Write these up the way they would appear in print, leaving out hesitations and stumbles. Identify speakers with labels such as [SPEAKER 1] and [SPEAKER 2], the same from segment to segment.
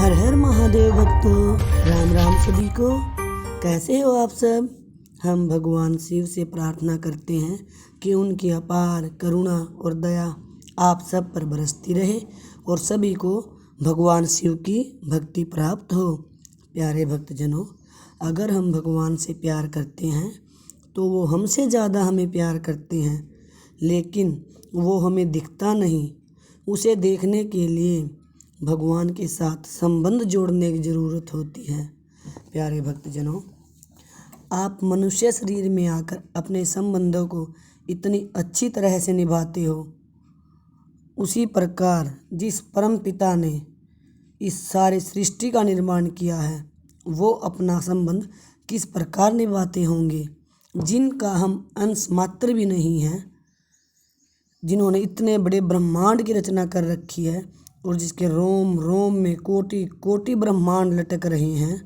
[SPEAKER 1] हर हर महादेव भक्तों, राम राम सभी को। कैसे हो आप सब। हम भगवान शिव से प्रार्थना करते हैं कि उनकी अपार करुणा और दया आप सब पर बरसती रहे और सभी को भगवान शिव की भक्ति प्राप्त हो। प्यारे भक्तजनों, अगर हम भगवान से प्यार करते हैं तो वो हमसे ज़्यादा हमें प्यार करते हैं, लेकिन वो हमें दिखता नहीं। उसे देखने के लिए भगवान के साथ संबंध जोड़ने की ज़रूरत होती है। प्यारे भक्तजनों, आप मनुष्य शरीर में आकर अपने संबंधों को इतनी अच्छी तरह से निभाते हो, उसी प्रकार जिस परम पिता ने इस सारे सृष्टि का निर्माण किया है, वो अपना संबंध किस प्रकार निभाते होंगे, जिनका हम अंश मात्र भी नहीं हैं, जिन्होंने इतने बड़े ब्रह्मांड की रचना कर रखी है और जिसके रोम रोम में कोटि कोटि ब्रह्मांड लटक रहे हैं।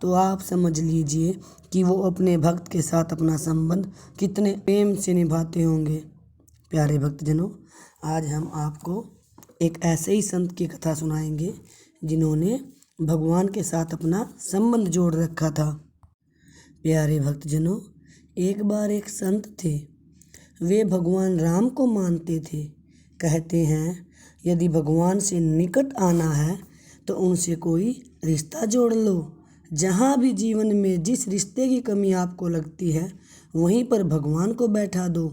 [SPEAKER 1] तो आप समझ लीजिए कि वो अपने भक्त के साथ अपना संबंध कितने प्रेम से निभाते होंगे। प्यारे भक्तजनों, आज हम आपको एक ऐसे ही संत की कथा सुनाएंगे जिन्होंने भगवान के साथ अपना संबंध जोड़ रखा था। प्यारे भक्तजनों, एक बार एक संत थे। वे भगवान राम को मानते थे। कहते हैं, यदि भगवान से निकट आना है तो उनसे कोई रिश्ता जोड़ लो। जहाँ भी जीवन में जिस रिश्ते की कमी आपको लगती है, वहीं पर भगवान को बैठा दो,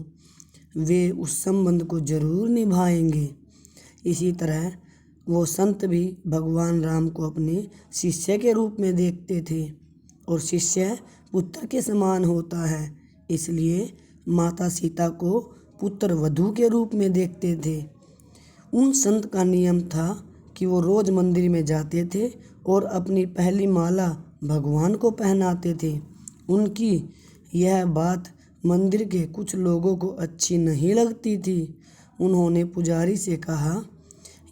[SPEAKER 1] वे उस संबंध को जरूर निभाएंगे। इसी तरह वो संत भी भगवान राम को अपने शिष्य के रूप में देखते थे और शिष्य पुत्र के समान होता है, इसलिए माता सीता को पुत्र वधू के रूप में देखते थे। उन संत का नियम था कि वो रोज़ मंदिर में जाते थे और अपनी पहली माला भगवान को पहनाते थे। उनकी यह बात मंदिर के कुछ लोगों को अच्छी नहीं लगती थी। उन्होंने पुजारी से कहा,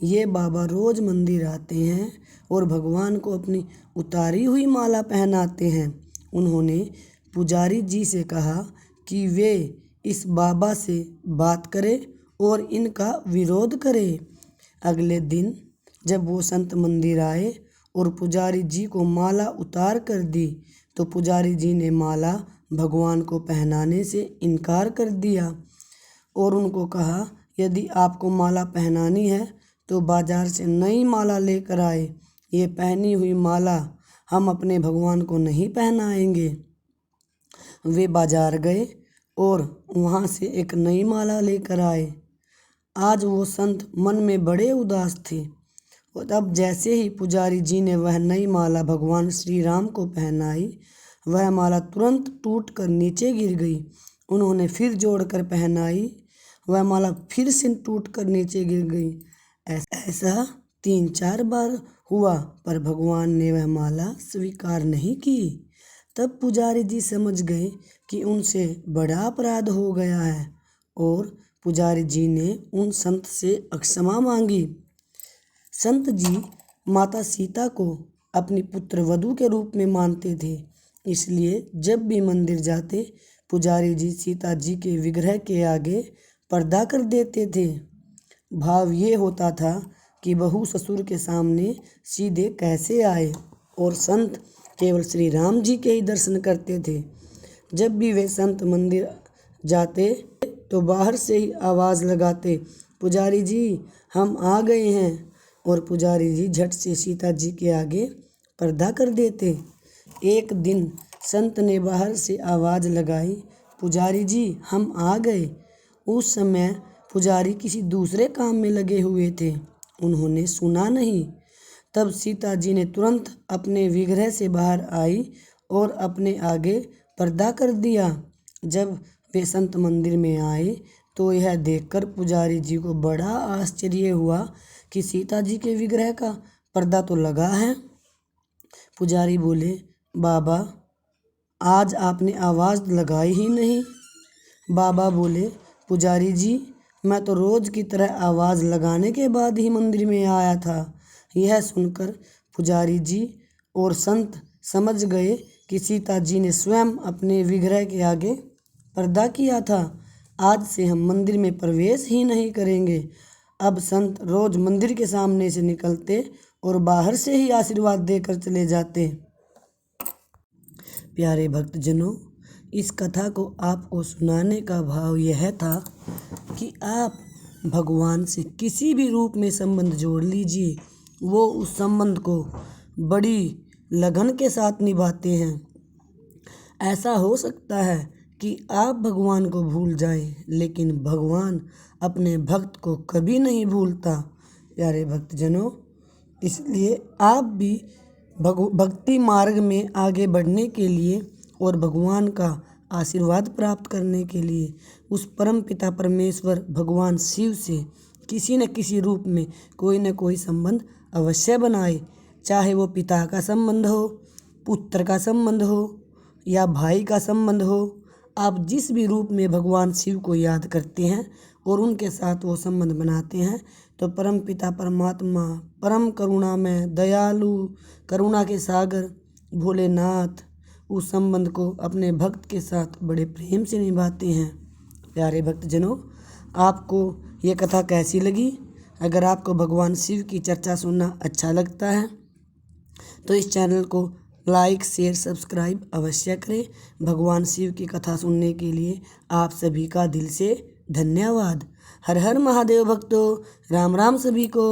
[SPEAKER 1] ये बाबा रोज़ मंदिर आते हैं और भगवान को अपनी उतारी हुई माला पहनाते हैं। उन्होंने पुजारी जी से कहा कि वे इस बाबा से बात करें और इनका विरोध करें। अगले दिन जब वो संत मंदिर आए और पुजारी जी को माला उतार कर दी, तो पुजारी जी ने माला भगवान को पहनाने से इनकार कर दिया और उनको कहा, यदि आपको माला पहनानी है तो बाज़ार से नई माला लेकर आए। ये पहनी हुई माला हम अपने भगवान को नहीं पहनाएंगे। वे बाज़ार गए और वहाँ से एक नई माला लेकर आए। आज वो संत मन में बड़े उदास थे और अब जैसे ही पुजारी जी ने वह नई माला भगवान श्री राम को पहनाई, वह माला तुरंत टूट कर नीचे गिर गई। उन्होंने फिर जोड़कर पहनाई, वह माला फिर से टूट कर नीचे गिर गई। ऐसा 3-4 बार हुआ, पर भगवान ने वह माला स्वीकार नहीं की। तब पुजारी जी समझ गए कि उनसे बड़ा अपराध हो गया है और पुजारी जी ने उन संत से क्षमा मांगी। संत जी माता सीता को अपनी पुत्र वधू के रूप में मानते थे, इसलिए जब भी मंदिर जाते पुजारी जी सीता जी के विग्रह के आगे पर्दा कर देते थे। भाव ये होता था कि बहू ससुर के सामने सीधे कैसे आए, और संत केवल श्री राम जी के ही दर्शन करते थे। जब भी वे संत मंदिर जाते तो बाहर से ही आवाज़ लगाते, पुजारी जी हम आ गए हैं, और पुजारी जी झट से सीता जी के आगे पर्दा कर देते। एक दिन संत ने बाहर से आवाज़ लगाई, पुजारी जी हम आ गए। उस समय पुजारी किसी दूसरे काम में लगे हुए थे, उन्होंने सुना नहीं। तब सीता जी ने तुरंत अपने विग्रह से बाहर आई और अपने आगे पर्दा कर दिया। जब वे संत मंदिर में आए तो यह देखकर पुजारी जी को बड़ा आश्चर्य हुआ कि सीता जी के विग्रह का पर्दा तो लगा है। पुजारी बोले, बाबा आज आपने आवाज़ लगाई ही नहीं। बाबा बोले, पुजारी जी मैं तो रोज़ की तरह आवाज़ लगाने के बाद ही मंदिर में आया था। यह सुनकर पुजारी जी और संत समझ गए कि सीता जी ने स्वयं अपने विग्रह के आगे पर्दा किया था। आज से हम मंदिर में प्रवेश ही नहीं करेंगे। अब संत रोज़ मंदिर के सामने से निकलते और बाहर से ही आशीर्वाद देकर चले जाते। प्यारे भक्तजनों, इस कथा को आपको सुनाने का भाव यह था कि आप भगवान से किसी भी रूप में संबंध जोड़ लीजिए, वो उस संबंध को बड़ी लगन के साथ निभाते हैं। ऐसा हो सकता है कि आप भगवान को भूल जाएं, लेकिन भगवान अपने भक्त को कभी नहीं भूलता। प्यारे भक्तजनों, इसलिए आप भी भक्ति मार्ग में आगे बढ़ने के लिए और भगवान का आशीर्वाद प्राप्त करने के लिए उस परम पिता परमेश्वर भगवान शिव से किसी न किसी रूप में कोई न कोई संबंध अवश्य बनाए। चाहे वो पिता का संबंध हो, पुत्र का संबंध हो या भाई का संबंध हो। आप जिस भी रूप में भगवान शिव को याद करते हैं और उनके साथ वो संबंध बनाते हैं, तो परम पिता परमात्मा परम करुणा में दयालु, करुणा के सागर भोलेनाथ उस संबंध को अपने भक्त के साथ बड़े प्रेम से निभाते हैं। प्यारे भक्तजनों, आपको ये कथा कैसी लगी? अगर आपको भगवान शिव की चर्चा सुनना अच्छा लगता है तो इस चैनल को लाइक, शेयर, सब्सक्राइब अवश्य करें। भगवान शिव की कथा सुनने के लिए आप सभी का दिल से धन्यवाद। हर हर महादेव भक्तों, राम राम सभी को।